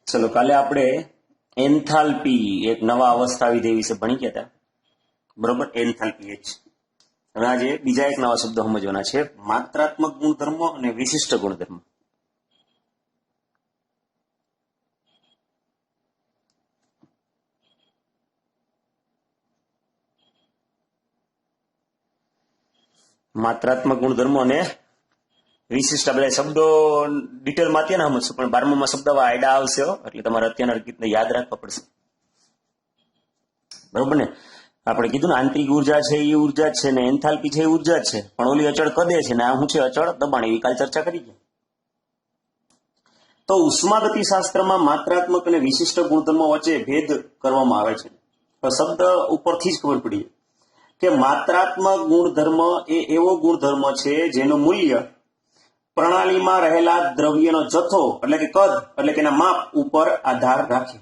ચલો કાલે આપણે એન્થાલ્પી એક નવા અવસ્થા વિધેય વિશે ભણી ગયા હતા. બરોબર, એન્થાલ્પી એચ. હવે આજે બીજા એક નવા શબ્દો સમજવાના છે, માત્રાત્મક ગુણધર્મ અને વિશિષ્ટ ગુણધર્મ. માત્રાત્મક ગુણધર્મો અને વિશિષ્ટ. બધા શબ્દો ડિટેલમાં અત્યારે સમજશું, પણ 12માં શબ્દ આયડા આવશે એટલે તમારે અત્યારના ગીતને યાદ રાખવા પડશે. બરોબર ને? આપણે કીધું ને આંતરિક ઉર્જા છે એ ઉર્જા જ છે ને એન્થાલ્પી છે એ ઉર્જા જ છે, પણ ઓલી અચળ કદે છે ને આ શું છે? અચળ દબાણ. એવી કાલ ચર્ચા કરી ગયા. તો ઉષ્માગતિશાસ્ત્રમાં માત્રાત્મક અને વિશિષ્ટ ગુણધર્મો વચ્ચે ભેદ કરવામાં આવે છે. તો શબ્દ ઉપરથી જ ખબર પડી કે માત્રાત્મક ગુણધર્મ એ એવો ગુણધર્મ છે જેનું મૂલ્ય પ્રણાલીમાં રહેલા દ્રવ્યનો જથ્થો એટલે કે કદ એટલે કે એના માપ ઉપર આધાર રાખે.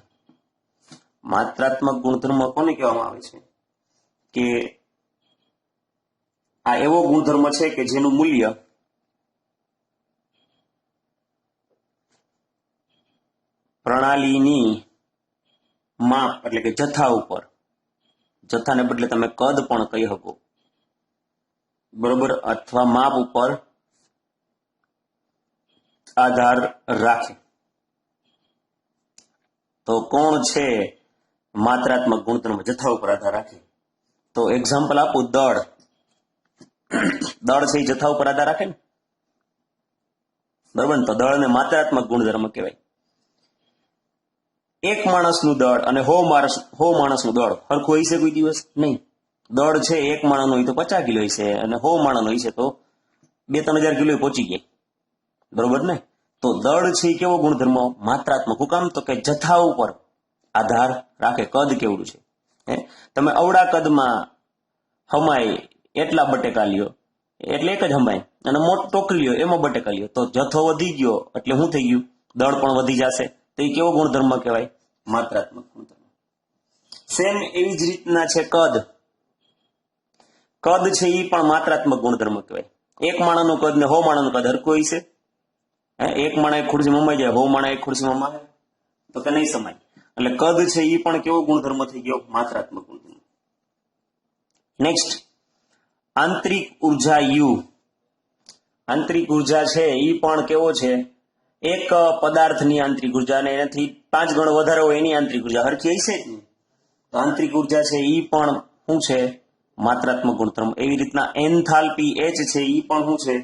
માત્રાત્મક ગુણધર્મ કોને કહેવામાં આવે છે? કે આ એવો ગુણધર્મ છે કે જેનું મૂલ્ય પ્રણાલીની માપ એટલે કે જથ્થા ઉપર, જથ્થાને બદલે તમે કદ પણ કહી શકો, બરોબર, અથવા માપ ઉપર આધાર રાખે. તો કોણ છે માત્રાત્મક ગુણધર્મ? જથ્થા ઉપર આધાર રાખે. તો એક્ઝામ્પલ આપું, દળ. દળ છે એ જથ્થા ઉપર આધાર રાખે ને, બરોબર ને? તો દળને માત્રાત્મક ગુણધર્મ કહેવાય. એક માણસનું દળ અને 100 માણસનું દળ હરખું હોય છે કોઈ દિવસ? નહીં. દળ છે એક માણસનું હોય તો 50 કિલો છે અને 100 માણસનું હોય છે તો 2-3000 કિલો પહોંચી જાય, બરોબર ને? તો દળ છે એ કેવો ગુણધર્મ? માત્રાત્મક. શું કામ? તો કે જથ્થા ઉપર આધાર રાખે. કદ કેવડું છે? તમે અવડા કદમાં હમાય એટલા બટેકા લ્યો એટલે એક જ હમાય, અને મોટો ટોકરીઓ એમાં બટેકા લ્યો તો જથ્થો વધી ગયો એટલે શું થઈ ગયું? દળ પણ વધી જશે. તો એ કેવો ગુણધર્મ કહેવાય? માત્રાત્મક ગુણધર્મ. સેમ એવી જ રીતના છે કદ. કદ છે એ પણ માત્રાત્મક ગુણધર્મ કહેવાય. એક માણસનું કદ ને 100 માણસનું કદ હરખું હોય છે? એક માણસ એક ખુરશી મમાઈ જાય, 100 માણસ એક ખુરશી મમાય તો કે નહીં સમાય. એટલે કદ છે એ પણ કેવો ગુણધર્મ થઈ ગયો? માત્રાત્મક ગુણધર્મ. નેક્સ્ટ, આંતરિક ઉર્જા યુ. આંતરિક ઉર્જા છે એ પણ કેવો છે? એક પદાર્થની આંતરિક ઉર્જા અને એનાથી 5 ગણો વધારે હોય એની આંતરિક ઉર્જા હરખી હશે જ નહીં. તો આંતરિક ઉર્જા છે એ પણ શું છે? માત્રાત્મક ગુણધર્મ. એવી રીતના એન્થાલ્પી એચ છે એ પણ શું છે?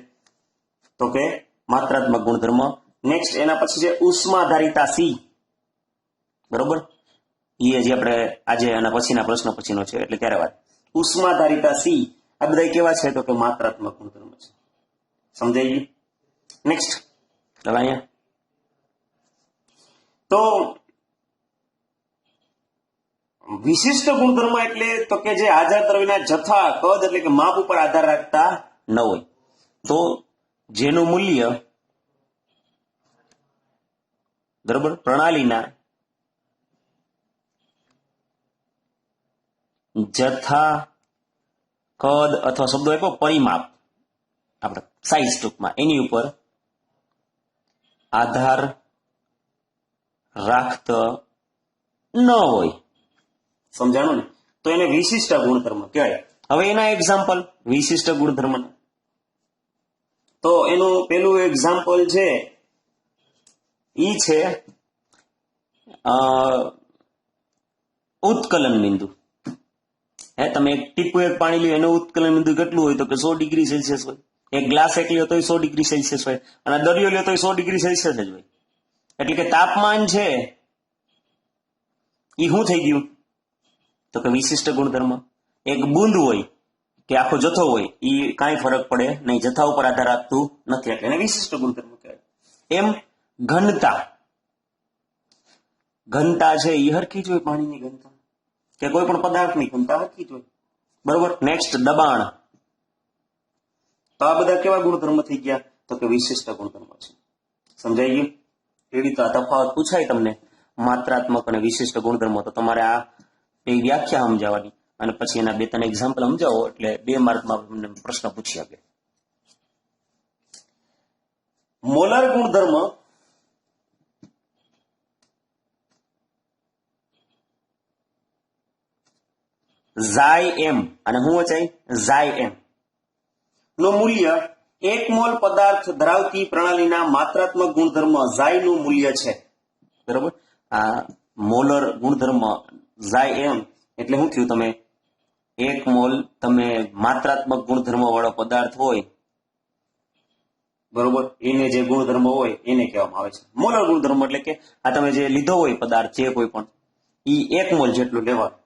તો કે માત્રાત્મક ગુણધર્મ. નેક્સ્ટ એના પછી છે ઉષ્માધારિતા સી. બરોબર, એ જે આપણે આજે આના પછીના પ્રશ્ન પછીનો છે એટલે ત્યારે વાત. ઉષ્માધારિતા સી આ બધા કેવા છે? તો કે માત્રાત્મક ગુણધર્મ છે. સમજાઈ ગયું? નેક્સ્ટ હવે અહીંયા તો વિશિષ્ટ ગુણધર્મ એટલે તો કે જે હાજર દ્રવ્યના જથ્થા, કદ એટલે કે માપ ઉપર આધાર રાખતા ન હોય. તો જેનું મૂલ્ય બરોબર પ્રણાલીના જથ્થા, કદ અથવા શબ્દો આપ્યો પરિમાપ, આપણે સાઈઝ ટૂંકમાં, એની ઉપર આધાર રાખતો ન હોય. સમજાણું ને? તો એને વિશિષ્ટ ગુણધર્મ કહેવાય. હવે એના એક્ઝામ્પલ વિશિષ્ટ ગુણધર્મ. તો એનું પેલું એક્ઝામ્પલ છે ઈ છે ઉત્કલન બિંદુ. તમે એક ટીપું એક પાણી લ્યો એનું ઉત્કલન બિંદુ કેટલું હોય? તો કે 100 ડિગ્રી સેલ્સિયસ હોય. એક ગ્લાસ એક લ્યો તો 100 ડિગ્રી સેલ્સિયસ હોય, અને દરિયો લ્યો તો 100 ડિગ્રી સેલ્સિયસ જ હોય. એટલે કે તાપમાન છે એ શું થઈ ગયું? તો કે વિશિષ્ટ ગુણધર્મ. એક બુંદ હોય કે આખો જથ્થો હોય એ કાંઈ ફરક પડે નહીં, જથ્થા ઉપર આધાર રાખતું નથી, એટલે એને વિશિષ્ટ ગુણધર્મ કહેવાય. એમ ઘનતા. ઘનતા છે એ હરખી જ હોય, પાણીની ઘનતા કે કોઈ પણ પદાર્થની ઘનતા હરખી જ હોય, બરોબર. નેક્સ્ટ દબાણ. તો આ બધા કેવા ગુણધર્મ થઈ ગયા? તો કે વિશિષ્ટ ગુણધર્મ છે. સમજાઈ ગયું? એવી રીતે આ તફાવત પૂછાય તમને માત્રાત્મક અને વિશિષ્ટ ગુણધર્મો, તો તમારે આ એ વ્યાખ્યા સમજાવવાની અને પછી એના 2-3 એક્ઝામ્પલ સમજાવો એટલે 2 માર્કમાં તમને પ્રશ્ન પૂછી આપે. મોલર ગુણધર્મ ઝાય એમ અને શું વચાય ઝાય એમ નું મૂલ્ય 1 મોલ પદાર્થ ધરાવતી પ્રણાલીના માત્રાત્મક ગુણધર્મ ઝાય નું મૂલ્ય છે. બરોબર, આ મોલર ગુણધર્મ ઝાય એમ એટલે શું થયું, તમે 1 મોલ તમે માત્રાત્મક ગુણધર્મ વાળો પદાર્થ હોય, બરોબર, એને જે ગુણધર્મ હોય એને કહેવામાં આવે છે મોલર ગુણધર્મ. એટલે કે આ તમે જે લીધો હોય પદાર્થ જે કોઈ પણ ઈ 1 મોલ જેટલું લેવાનું.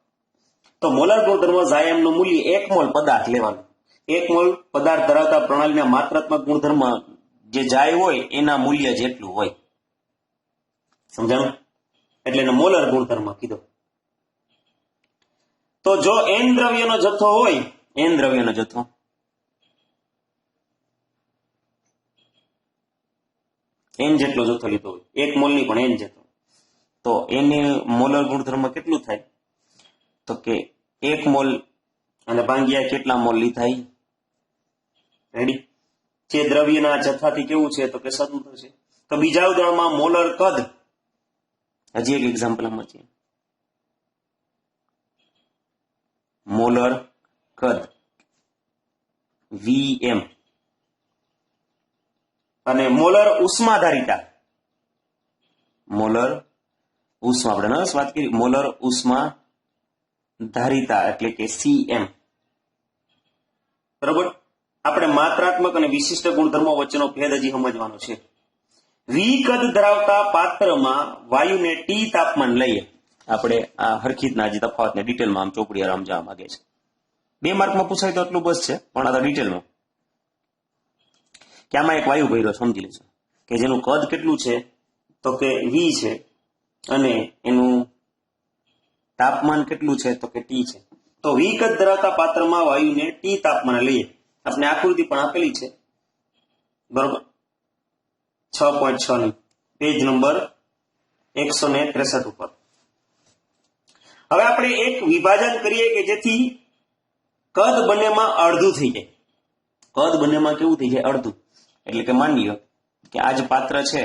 તો મોલર ગુણધર્મ ઝાયમ નું મૂલ્ય 1 મોલ પદાર્થ લેવાનું. 1 મોલ પદાર્થ ધરાવતા પ્રણાલીના માત્રાત્મક ગુણધર્મ જે ઝાય હોય એના મૂલ્ય જેટલું હોય. સમજાણું? એટલે એને મોલર ગુણધર્મ કીધો. તો જો n દ્રવ્યનો જથ્થો હોય, n દ્રવ્યનો જથ્થો, n જેટલો જથ્થો લીધો હોય, 1 મોલ ની પણ n જથ્થો, તો એને મોલર ગુણધર્મ કેટલું થાય, તો કે 1 મોલ અને ભાંગ્યા કેટલા મોલ લીધા. રેડી? જે દ્રવ્યના જથ્થાથી કેવું છે તો કે સ્વતંત્ર છે. તો બીજા ઉદાહરણમાં મોલર કદ, હજી એક એક્ઝામ્પલ આમાં છે, મોલર કદ Vm અને મોલર ઉષ્માધારિતા, મોલર ઉષ્મા આપણે વાત કરી, મોલર ઉષ્મા ધારિતા એટલે કે Cm. બરોબર, આપણે માત્રાત્મક અને વિશિષ્ટ ગુણધર્મો વચ્ચેનો ભેદ હજી સમજવાનો છે. વી કદ ધરાવતા પાત્રમાં વાયુને ટી તાપમાન લઈએ. આપણે આ હરખીતના જે તફાવતને ડિટેલમાં આમ ચોપડી આરામ જવા માંગે છે. 2 માર્કમાં પૂછાય તો એટલું બસ છે, પણ આ તો ડિટેલમાં કે આમાં એક વાયુ ભર્યો સમજી લેજો કે જેનું કદ કેટલું છે તો કે વી છે અને એનું તાપમાન કેટલું છે તો કે ટી છે. તો વી કદ ધરાવતા પાત્રમાં વાયુને ટી તાપમાન લઈએ. આપણે આકૃતિ પણ આપેલી છે, બરોબર, 6.6 ની પેજ નંબર 163 ઉપર. હવે આપણે એક વિભાજન કરીએ કે જેથી કદ બંનેમાં અડધું થઈ જાય. કદ બંનેમાં કેવું થઈ જાય? અડધું. એટલે કે માની લો કે આ જ પાત્ર છે,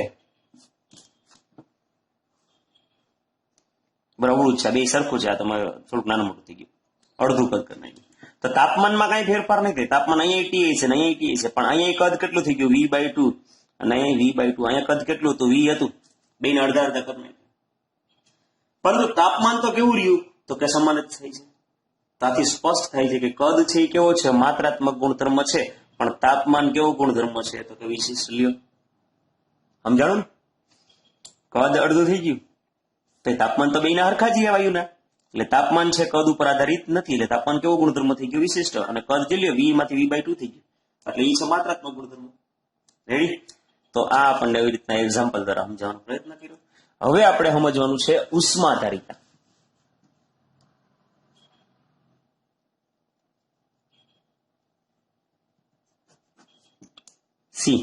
બરાબર છે, બે સરખું છે, આ તમારે થોડુંક નાનું મોટું થઈ ગયું, અડધું કદ કરી નાખ્યું. તો તાપમાનમાં કઈ ફેરફાર નહીં થાય. તાપમાન અહીંયા ટી છે ને અહીંયા ટી છે, પણ અહીંયા કદ કેટલું થઈ ગયું? V/2 અને અહીંયા V/2. અહીંયા કદ કેટલું હતું? V હતું. બેને અડધા અડધા કરી નાખ્યું. પરંતુ તાપમાન તો કેવું રહ્યું તો કે સમાન જ થાય છે. ત્યાંથી સ્પષ્ટ થાય છે કે કદ છે એ કેવો છે? માત્રાત્મક ગુણધર્મ છે, પણ તાપમાન કેવો ગુણધર્મ છે તો કે વિશિષ્ટ લ્યો. સમજાણું? કદ અડધું થઈ ગયું તો તાપમાન તો બેના હરખા જ વાયુના, એટલે તાપમાન છે કદ ઉપર આધારિત નથી. એટલે તાપમાન કેવો ગુણધર્મ થઈ ગયો? વિશિષ્ટ. અને કદ જે લ્યો V માંથી V/2 થઈ ગયું, એટલે એ છે માત્રાત્મક ગુણધર્મ. રેડી? તો આ આપણને એવી રીતના એક્ઝામ્પલ દ્વારા સમજાવવાનો પ્રયત્ન કર્યો. હવે આપણે સમજવાનું છે ઉષ્માધારિતા. સી.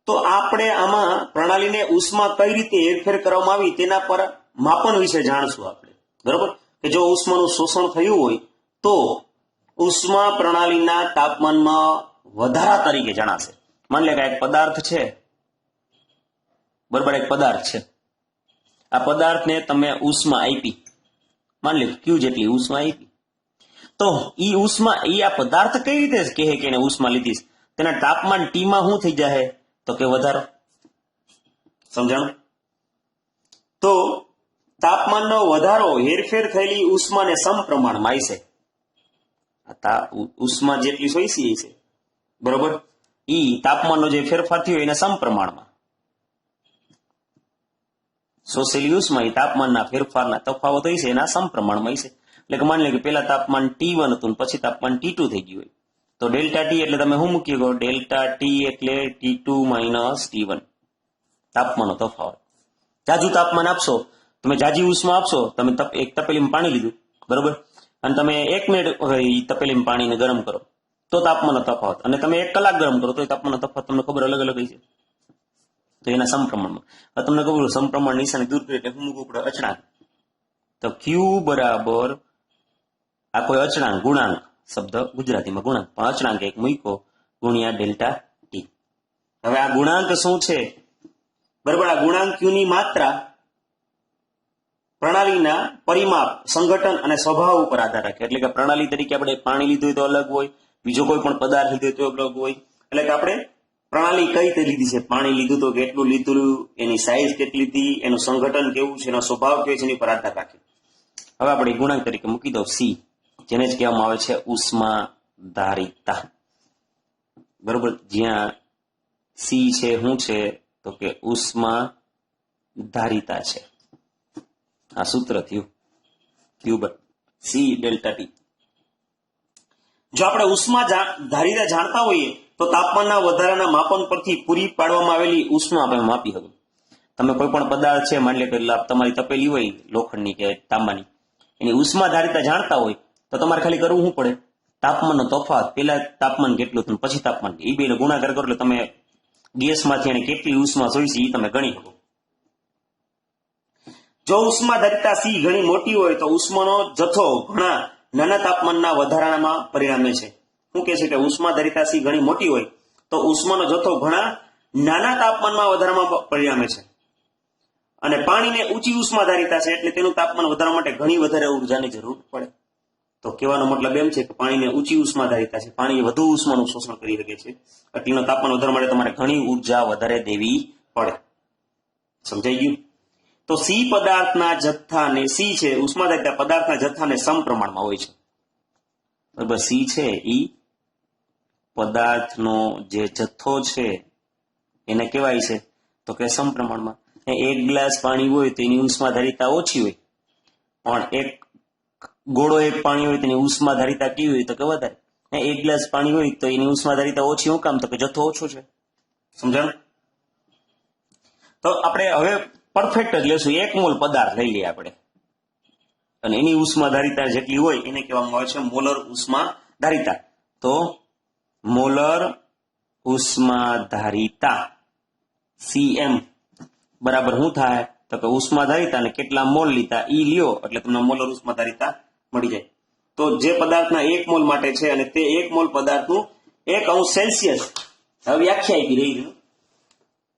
તો આપણે આમાં પ્રણાલીને ઉષ્મા કઈ રીતે હેરફેર કરવામાં આવી તેના પર માપન વિશે જાણશું આપણે. બરોબર, કે જો ઉષ્માનું શોષણ થયું હોય તો ઉષ્મા પ્રણાલીના તાપમાનમાં વધારા તરીકે જણાશે. માની લે કે એક પદાર્થ છે, બરોબર, એક પદાર્થ છે, આ પદાર્થને તમે ઉષ્મા આપી, માની લે ક્યુ જેટલી ઉષ્મા આપી, તો ઈ ઉષ્મા ઈ આ પદાર્થ કઈ રીતે કહે કે એને ઉષ્મા લીધી? તેના તાપમાન ટી માં શું થઈ જાય તો કે વધારો. સમજાણું? તો તાપમાનનો વધારો હેરફેર થયેલી ઉષ્માને સમપ્રમાણમાં હશે. ઉષ્મા જેટલી શોષી છે, બરોબર, ઈ તાપમાનનો જે ફેરફાર થયો એને સમપ્રમાણમાં શોષેલી ઉષ્મા એ તાપમાનના ફેરફારના તફાવત હોય છે એના સમપ્રમાણમાં હશે. એટલે કે માની લે કે પેલા તાપમાન T1 હતું પછી તાપમાન T2 થઈ ગયું હોય, તો ડેલ્ટા ટી એટલે તમે શું મૂકી ગયો? ડેલ્ટા ટી એટલે T2 માઇનસ T1, તાપમાનનો તફાવત. જાજુ તાપમાન આપશો, તમે જાજી ઉષ્મા આપશો, તમે એક તપેલીમાં પાણી લીધું, બરોબર, અને તમે 1 મિનિટ તપેલીમાં પાણીને ગરમ કરો તો તાપમાનનો તફાવત, અને તમે 1 કલાક ગરમ કરો તો તાપમાનનો તફાવત તમને ખબર અલગ અલગ છે. તો એના સમપ્રમાણમાં તમને ખબર સમપ્રમાણ નિશાની દૂર કરી એટલે શું મૂકવું પડે? અચળાંક. તો ક્યુ બરાબર આ કોઈ અચળાંક, ગુણાંક શબ્દ ગુજરાતીમાં ગુણાંક, પણ અચળાંક એક મૂકો ગુણ્યા ડેલ્ટા ટી. હવે આ ગુણાંક શું છે? બરાબર, આ ગુણાંક ક્યુ ની માત્રા પ્રણાલીના પરિમાપ, સંગઠન અને સ્વભાવ ઉપર આધાર રાખે. એટલે કે પ્રણાલી તરીકે આપણે પાણી લીધું હોય તો અલગ હોય, બીજો કોઈ પણ પદાર્થ લીધો હોય તો અલગ હોય. એટલે કે આપણે પ્રણાલી કઈ રીતે લીધી છે, પાણી લીધું તો કેટલું લીધું, એની સાઈઝ કેટલી હતી, એનું સંગઠન કેવું છે, એનો સ્વભાવ કેવો છે, એની પર આધાર રાખે. હવે આપણે ગુણાંક તરીકે મૂકી દો સી, જેને જ કહેવામાં આવે છે ઉષ્મા ધારિતા. બરોબર, જ્યાં સી છે શું છે તો કે ઉષ્મા ધારિતા છે. આ સૂત્ર થયું ક્યુબ સી ડેલ્ટા ટી. જો આપણે ઉષ્મા ધારિતા જાણતા હોઈએ તો તાપમાનના વધારાના માપન પરથી પૂરી પાડવામાં આવેલી ઉષ્મા આપણે માપી શકું. તમે કોઈ પણ પદાર્થ છે, માની લે કે તમારી તપેલી હોય લોખંડની કે તાંબાની, એની ઉષ્મા ધારિતા જાણતા હોય તો તમારે ખાલી કરવું શું પડે, તાપમાનનો તફાવત, પેલા તાપમાન કેટલું હતું પછી તાપમાન, એ બે ગુણાકાર કરો એટલે તમે ગેસમાંથી એને કેટલી ઉષ્મા જોઈ છે એ તમે ગણી શકો. જો ઉષ્મા ધારિતા સી ઘણી મોટી હોય તો ઉષ્માનો જથ્થો ઘણા નાના તાપમાનના વધારામાં પરિણમે છે. શું કહે છે કે ઉષ્મા ધારિતા સી ઘણી મોટી હોય તો ઉષ્માનો જથ્થો ઘણા નાના તાપમાનમાં વધારામાં પરિણમે છે. અને પાણીને ઊંચી ઉષ્મા ધારિતા છે એટલે તેનું તાપમાન વધારવા માટે ઘણી વધારે ઉર્જાની જરૂર પડે. તો કહેવાનો મતલબ એમ છે કે પાણીને ઊંચી ઉષ્મા ધારિતા છે, પાણી વધુ ઉષ્માનું શોષણ કરી શકે છે, એટલું તાપમાન વધારવા માટે તમારે ઘણી ઉર્જા વધારે દેવી પડે. સમજાઈ ગયું? તો સી પદાર્થના જથ્થાને, સી છે ઉષ્મા ધારિતા પદાર્થના જથ્થાને સમપ્રમાણમાં હોય છે. બરાબર, સી છે ઈ પદાર્થનો જે જથ્થો છે એને કહેવાય છે તો કે સમપ્રમાણમાં. એક ગ્લાસ પાણી હોય તો એની ઉષ્મા ધારિતા ઓછી હોય, પણ એક ગોળો એક પાણી હોય તો એની ઉષ્મા ધારિતા કેવી હોય તો કે વધારે. એક ગ્લાસ પાણી હોય તો એની ઉષ્મા ધારિતા ઓછી, શું કામ તો કે જથ્થો ઓછો છે. સમજાણ? તો આપણે હવે પરફેક્ટ જ લેશું. 1 મોલ પદાર્થ લઈ લઈએ આપણે અને એની ઉષ્મા ધારિતા જેટલી હોય એને કહેવામાં આવે છે મોલર ઉષ્મા ધારિતા. તો મોલર ઉષ્મા ધારિતા CM બરાબર શું થાય તો કે ઉષ્મા ધારિતા ને કેટલા મોલ લીધા ઈ લ્યો એટલે તમને મોલર ઉષ્મા ધારિતા મળી જાય. તો જે પદાર્થના 1 મોલ માટે છે અને તે 1 મોલ પદાર્થનું 1 અંશ સેલ્સિયસ વ્યાખ્યા આપી રહી છે,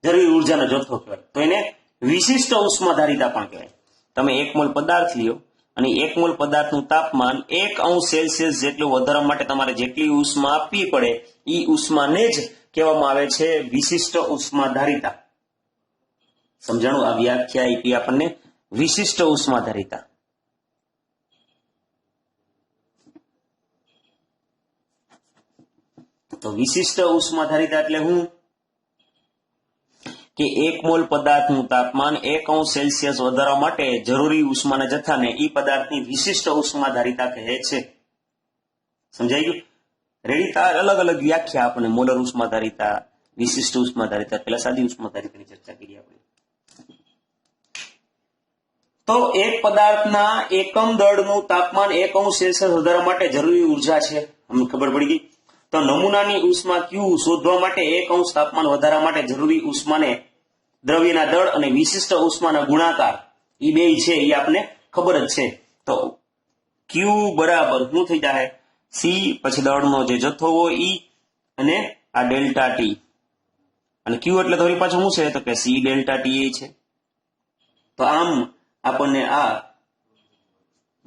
જરૂરી ઉર્જાનો જથ્થો કહેવાય. તો એને વિશિષ્ટ ઉષ્મા ધારિતા પણ કહેવાય. તમે 1 મોલ પદાર્થ લ્યો અને 1 મોલ પદાર્થનું તાપમાન 1 અંશ સેલ્સિયસ જેટલું વધારવા માટે તમારે જેટલી ઉષ્મા આપવી પડે એ ઉષ્માને જ કહેવામાં આવે છે વિશિષ્ટ ઉષ્મા ધારિતા. સમજાણું? આ વ્યાખ્યા આપી આપણને વિશિષ્ટ ઉષ્મા ધારિતા. તો વિશિષ્ટ ઉષ્મા ધારિતા એટલે શું કે 1 મોલ પદાર્થનું તાપમાન 1 અંશ સેલ્સિયસ વધારવા માટે જરૂરી ઉષ્માના જથ્થાને એ પદાર્થની વિશિષ્ટ ઉષ્મા ધારિતા કહે છે. સમજાઈ ગયું? રેડી? અલગ અલગ વ્યાખ્યા આપણને મોલર ઉષ્મા ધારિતા, વિશિષ્ટ ઉષ્મા ધારિતા, પેલા સાદી ઉષ્મા ધારિતાની ચર્ચા કરી આપણે. તો એક પદાર્થના એકમ દળનું તાપમાન 1 અંશ સેલ્સિયસ વધારવા માટે જરૂરી ઉર્જા છે, અમને ખબર પડી ગઈ. તો નમૂનાની ઉષ્મા Q શોધવા માટે 1 અંશ તાપમાન વધારવા માટે જરૂરી ઉષ્માને દ્રવ્યના દળ અને વિશિષ્ટ ઉષ્માના ગુણાકાર એ બે છે એ આપણને ખબર જ છે. તો Q બરાબર શું થઈ જાય? C પછી દળનો જે જથ્થો હોય ઈ અને આ ડેલ્ટા ટી. અને Q એટલે તો પાછું શું છે તો કે C ડેલ્ટા ટી એ છે. તો આમ આપણને આ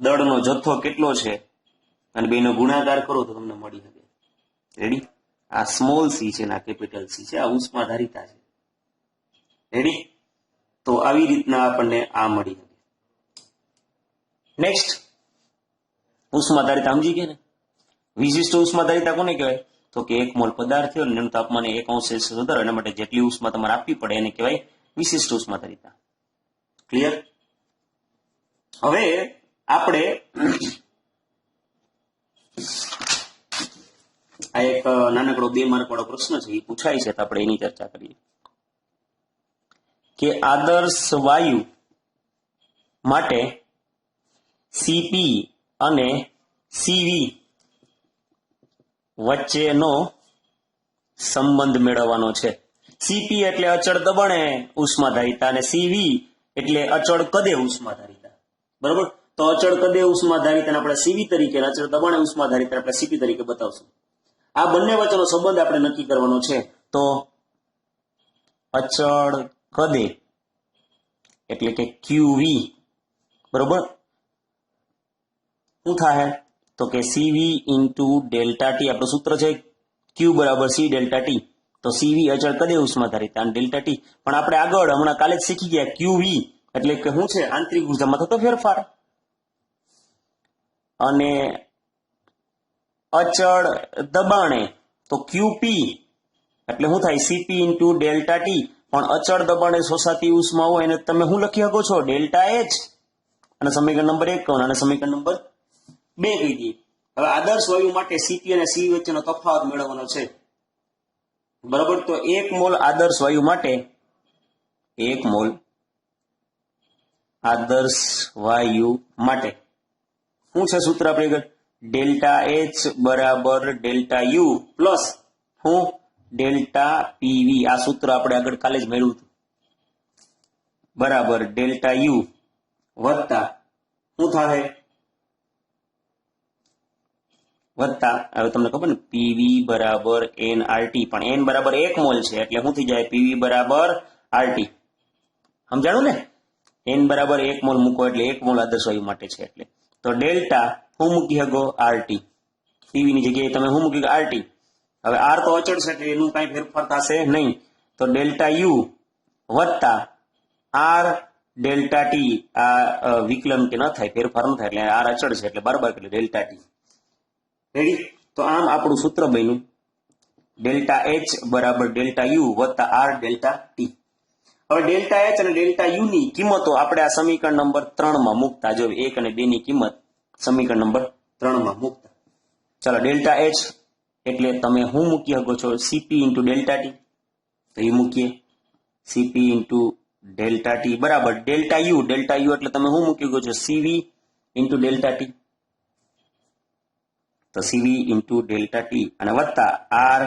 દળનો જથ્થો કેટલો છે અને બેનો ગુણાકાર કરો તો તમને મળી શકે. રેડી? આ સ્મોલ c છે ને આ કેપિટલ C છે, આ ઉષ્મા ધારિતા છે. રેડી? તો આવી રીતના આપણને આ મળી શકે. નેક્સ્ટ ઉષ્મા ધારિતા સમજી ગયા ને? વિશિષ્ટ ઉષ્મા ધારિતા કોને કહેવાય તો કે 1 મોલ પદાર્થ થયો ને એનું તાપમાન 1 અંશ સેલ્સિયસ વધારે એના માટે જેટલી ઉષ્મા તમારે આપવી પડે એને કહેવાય વિશિષ્ટ ઉષ્મા ધારિતા. ક્લિયર? હવે આપણે આ એક નાનકડો 2 માર્ક વાળો પ્રશ્ન છે એ પૂછાય છે તો આપણે એની ચર્ચા કરીએ કે આદર્શ વાયુ માટે CP અને CV વચ્ચેનો સંબંધ મેળવવાનો છે. CP એટલે અચળ દબાણે ઉષ્મા ધારિતા અને CV એટલે અચળ કદે ઉષ્મા ધારિતા. બરોબર? તો અચળ કદે ઉષ્મા ધારિતાને આપણે CV તરીકે, અચળ દબાણે ઉષ્મા ધારિતા આપણે CP તરીકે બતાવશું. આ બંને વચ્ચેનો સંબંધ આપણે નક્કી કરવાનો છે. તો અચળ કદે એટલે કે QV બરોબર. શું થાય તો કે સીવી ઇન્ટુ ડેલ્ટા ટી આપણું સૂત્ર છે ક્યુ બરાબર સી ડેલ્ટા ટી. તો સીવી અચળ કદે ઉષ્માધારિતા અને ડેલ્ટા ટી પણ આપણે આગળ હમણાં કાલે જ શીખી ગયા ક્યુવી એટલે કે શું છે આંતરિક ઉર્જામાં થતો ફેરફાર. અને અચળ દબાણે તો ક્યુપી એટલે શું થાય સીપી ઇન્ટુ ડેલ્ટા ટી. પણ અચળ દબાણે શોષાતી ઉષ્મા હોય એને તમે શું લખી શકો છો ડેલ્ટા એચ. અને સમીકરણ નંબર 1 કહો અને સમીકરણ નંબર 2 કહી દઈએ. હવે આદર્શ વાયુ માટે સીપી અને સી વચ્ચેનો તફાવત મેળવવાનો છે. બરાબર. તો 1 મોલ આદર્શ વાયુ માટે 1 મોલ આદર્શ વાયુ માટે શું છે સૂત્ર આપણે ડેલ્ટા એચ બરાબર ડેલ્ટા યુ પ્લસ શું ડેલ્ટા પીવી. આ સૂત્ર આપણે આગળ કાલે જ મેળવ્યું હતું. બરાબર ડેલ્ટા યુ વત્તા શું થાય વત્તા હવે તમને ખબર ને પીવી બરાબર એન આરટી. પણ એન બરાબર 1 મોલ છે એટલે શું થઈ જાય પીવી બરાબર આરટી. સમજાણું ને. એન બરાબર 1 મોલ મૂકો એટલે 1 મોલ આદર્શ વાયુ માટે છે. એટલે તો ડેલ્ટા શું મૂકી શકો આરટી. પીવી ની જગ્યાએ તમે શું મૂકી આરટી. હવે આર તો અચળ છે એટલે એનું કઈ ફેરફાર થશે નહીં. તો ડેલ્ટા યુ વત્તા આર ડેલ્ટા ટી. આ વિકલન કે ન થાય ફેરફાર ન થાય એટલે આર અચળ છે એટલે બરાબર એટલે ડેલ્ટા ટી. રેડી. તો આમ આપણું સૂત્ર બન્યું ડેલ્ટા એચ બરાબર ડેલ્ટા યુ વત્તા આર ડેલ્ટા ટી. હવે ડેલ્ટા એચ અને ડેલ્ટા યુ ની કિંમતો આપણે આ સમીકરણ નંબર 3 માં મૂકતા જો 1 અને 2 ની કિંમત સમીકરણ નંબર 3 માં મૂકતા. ચાલો ડેલ્ટા એચ એટલે તમે શું મૂકી શકો છો સીપી ઇન્ટુ ડેલ્ટા ટી. તો એ મૂકીએ સીપી ઇન્ટુ ડેલ્ટા ટી બરાબર ડેલ્ટા યુ એટલે તમે શું મૂકી શકો છો સીવી ઇન્ટુ ડેલ્ટા ટી. તો સીવી ઇન્ટુ ડેલ્ટા ટી અને વત્તા આર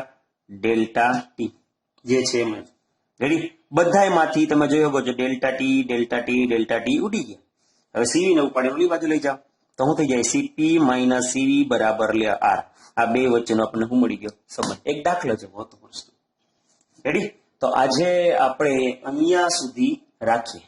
ડેલ્ટા ટી જે છે એમ. રેડી. બધાયમાંથી તમે જોઈ શકો છો ડેલ્ટા ટી ઉડી ગયા. હવે સીવી ને ઉપાડી ઓલી બાજુ લઈ જાઓ તો શું થઈ જાય સીપી માઇનસ સીવી બરાબર લે આર. આ બે વચ્ચેનો આપણને શું મળી ગયો સંબંધ. એક દાખલો છે હોતો પ્રશ્ન. રેડી. તો આજે આપણે અહીંયા સુધી રાખીએ.